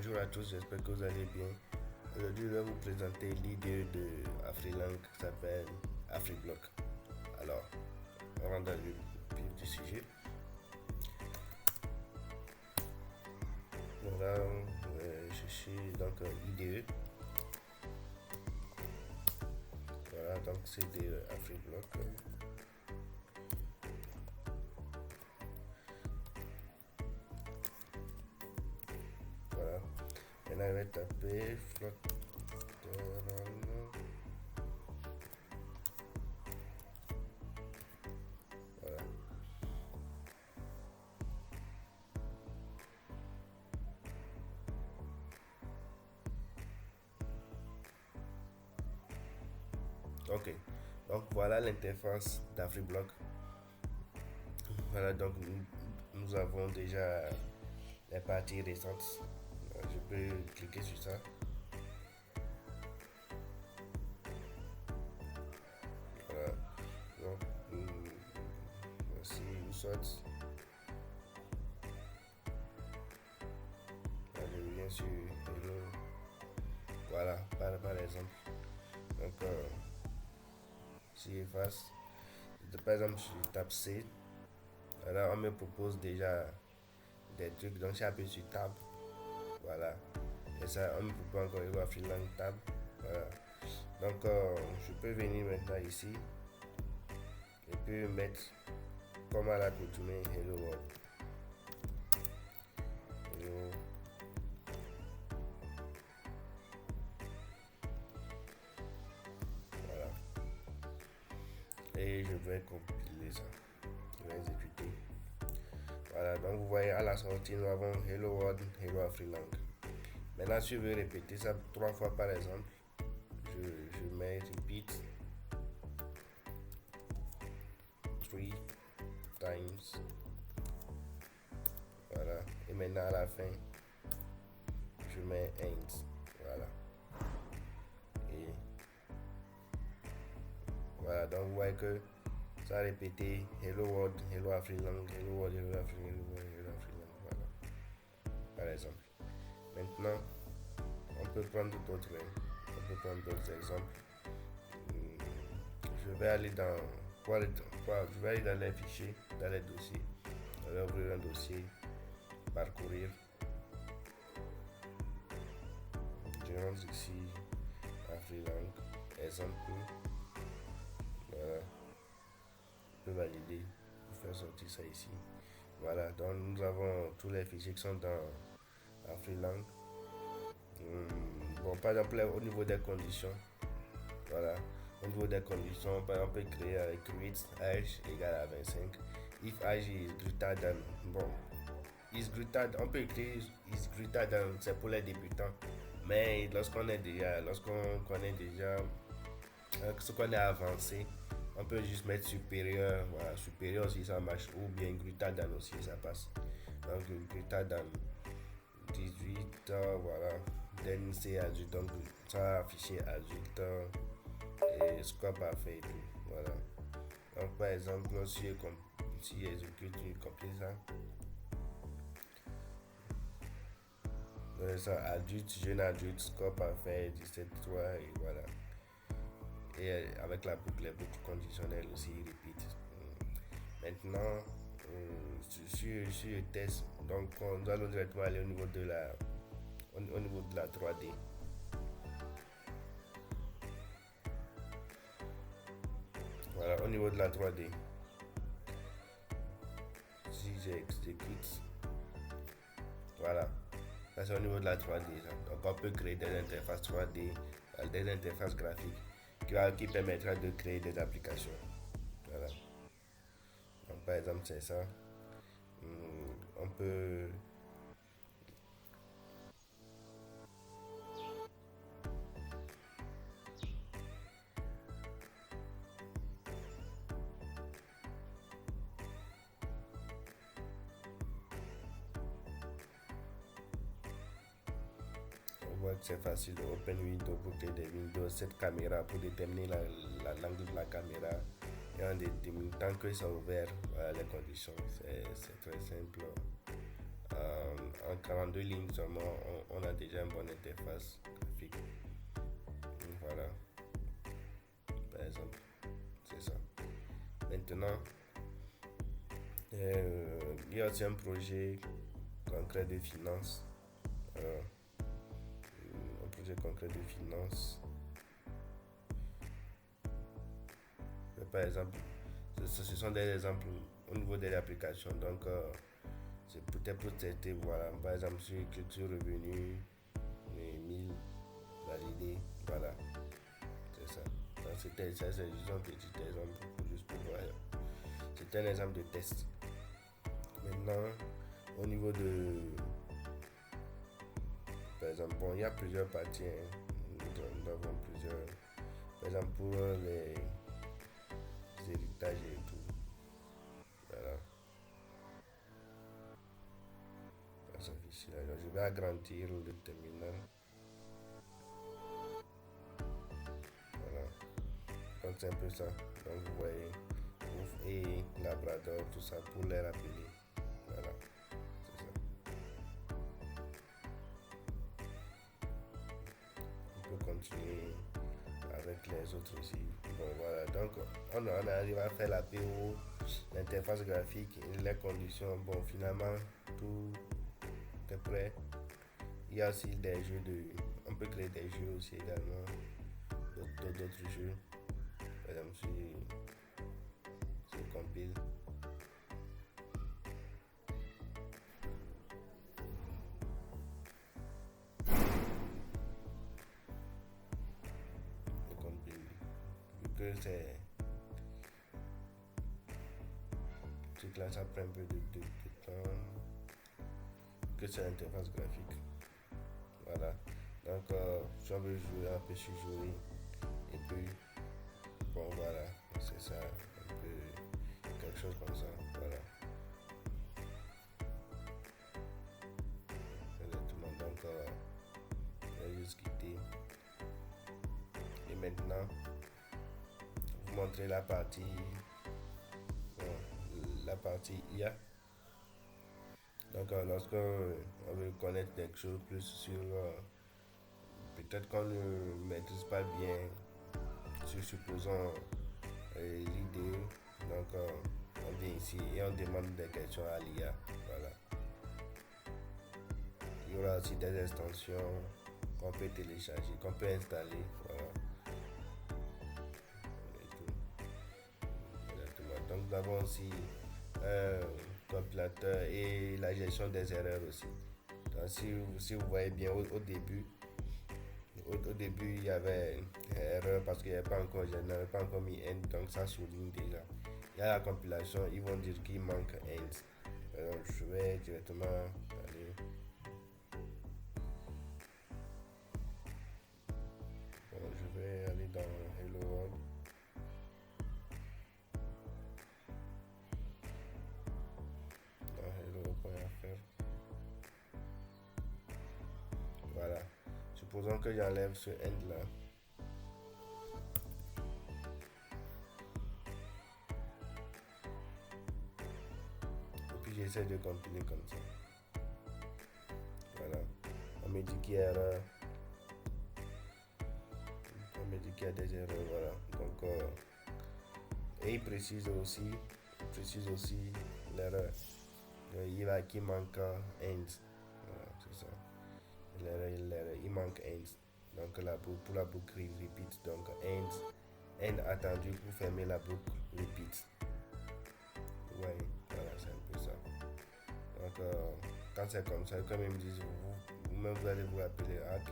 Bonjour à tous, j'espère que vous allez bien. Aujourd'hui, je vais vous présenter l'idée de Afrilang qui s'appelle AfriBlock. Alors, on rentre dans le vif du sujet. Voilà, je suis donc IDE. Voilà, donc c'est de AfriBlock. Voilà. Maintenant, je vais taper flotte. Voilà. Ok. Donc voilà l'interface d'AfriBlock. Voilà, donc nous avons déjà les parties récentes. Je peux cliquer sur ça. Voilà. Donc, voici une sorte. Je viens sur Hello. Voilà, par exemple. Donc, si j'efface, par exemple, je tape C. Voilà, on me propose déjà des trucs. Donc, j'appuie sur Tab. Voilà. Et ça, on me propose encore Hello Afrilang Tab. Voilà. Donc, je peux venir maintenant ici et puis mettre comme à l'accoutumée Hello World. Hello. Voilà. Et je vais compiler ça. Je vais exécuter. Voilà, donc vous voyez à la sortie, nous avons Hello World, Hello Afrilang. Maintenant, si je veux répéter ça 3 fois par exemple, je mets repeat 3 times. Voilà. Et maintenant à la fin, je mets end. Voilà. Et voilà, donc vous voyez que ça a répété Hello World, Hello Afrilang, Hello World, Hello Afrilang, Hello World, Hello Afrilang. Voilà. Par exemple. Maintenant, on peut prendre d'autres exemples. Je vais aller dans je vais aller dans les fichiers, dans les dossiers. Je vais ouvrir un dossier, parcourir. Je rentre ici, Afrilang, exemple. Voilà. Je peux valider pour faire sortir ça ici. Voilà, donc nous avons tous les fichiers qui sont dans Afrilang. Bon, par exemple, au niveau des conditions, voilà, au niveau des conditions, par exemple, on peut créer avec read age égale à 25. If age is greater than, bon, on peut écrire is greater than, c'est pour les débutants. Mais lorsqu'on connaît déjà ce qu'on est avancé, on peut juste mettre supérieur, voilà, supérieur si ça marche, ou bien greater than aussi ça passe. Donc greater than 18, voilà. Then c'est adulte, donc ça va afficher adulte et score parfait et tout. Voilà. Donc par exemple, si j'exécute, je compile ça. Donc ça, adulte, jeune adulte, score parfait, 17,3 et voilà. Et avec la boucle, les boucles conditionnelles aussi, repeat. Maintenant, sur le test, donc nous allons directement aller au niveau de la 3D. Voilà, au niveau de la 3D. Si j'exécute, voilà, ça c'est au niveau de la 3D. Donc on peut créer des interfaces 3D, des interfaces graphiques qui permettra de créer des applications. Voilà. Donc par exemple c'est ça. On peut voit que c'est facile de open window pour créer des windows, cette caméra pour déterminer l'angle de la caméra et en déterminant tant que c'est ouvert, voilà les conditions, c'est très simple en 42 lignes seulement, on a déjà une bonne interface graphique. Voilà, par exemple, c'est ça. Maintenant, il y a aussi un projet concret de finance. Un projet concret de finance. Par exemple, ce sont des exemples au niveau de l'application. Donc, c'est peut-être pour tester. Voilà. Par exemple, si je clique sur revenu, les 1000, valider. Voilà. C'est ça. Donc, c'est juste un petit exemple juste pour voir. C'est un exemple de test. Maintenant, au niveau de. Par exemple, bon, il y a plusieurs parties. Nous avons plusieurs. Par exemple, pour les héritages et tout. Voilà. Alors, je vais agrandir le terminal. Voilà. Donc, c'est un peu ça. Donc, vous voyez, ouf et Labrador, tout ça pour les rappeler. Voilà. C'est ça. On peut continuer avec les autres aussi. Bon, voilà. Donc, on arrive à faire la PO, l'interface graphique, les conditions. Bon, finalement, tout est prêt. Il y a aussi des jeux on peut créer des jeux aussi également. D'autres jeux. Par exemple, si je compile. Je compile. Vu que c'est. C'est que là, ça prend un peu de temps. Que c'est l'interface graphique. Voilà. Donc, si on veut jouer un peu sur jouer. Et puis, bon, voilà. C'est ça. Un peu quelque chose comme ça. Voilà. Exactement. Donc, je vais juste quitter. Et maintenant, vous montrer la partie. La partie IA. Donc, lorsque on veut connaître quelque chose plus sur. Peut-être qu'on ne maîtrise pas bien, supposons l'idée. Donc, on vient ici et on demande des questions à l'IA. Voilà. Il y aura aussi des extensions qu'on peut télécharger, qu'on peut installer. Voilà. Et tout. Exactement. Donc, nous avons aussi un compilateur et la gestion des erreurs aussi. Donc, si vous voyez bien au début, il y avait erreur parce que je n'avais pas encore mis end, donc ça souligne déjà. Il y a la compilation, ils vont dire qu'il manque end. Alors, je vais directement aller. Bon, je vais aller dans Hello World. Dans hello.fr. Voilà. Supposons que j'enlève ce end là. Et puis j'essaie de compiler comme ça. Voilà. On me dit qu'il y a erreur. On me dit qu'il y a des erreurs. Voilà. Donc, et il précise aussi l'erreur. Il a qui manque end. Voilà, c'est ça. L'erreur, il manque end. Donc pour la boucle repeat, donc end attendu pour fermer la boucle repeat. Ouais, voilà, c'est un peu ça. Donc quand c'est comme ça, comme ils me disent, vous-même vous allez vous rappeler, ok,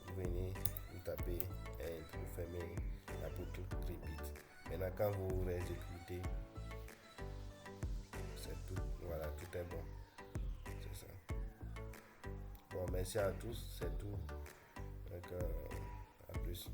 vous venez, vous tapez end, vous fermez la boucle repeat. Maintenant quand vous réexécutez, c'est tout, voilà, tout est bon. C'est ça. Bon, merci à tous, c'est tout. Donc, à plus.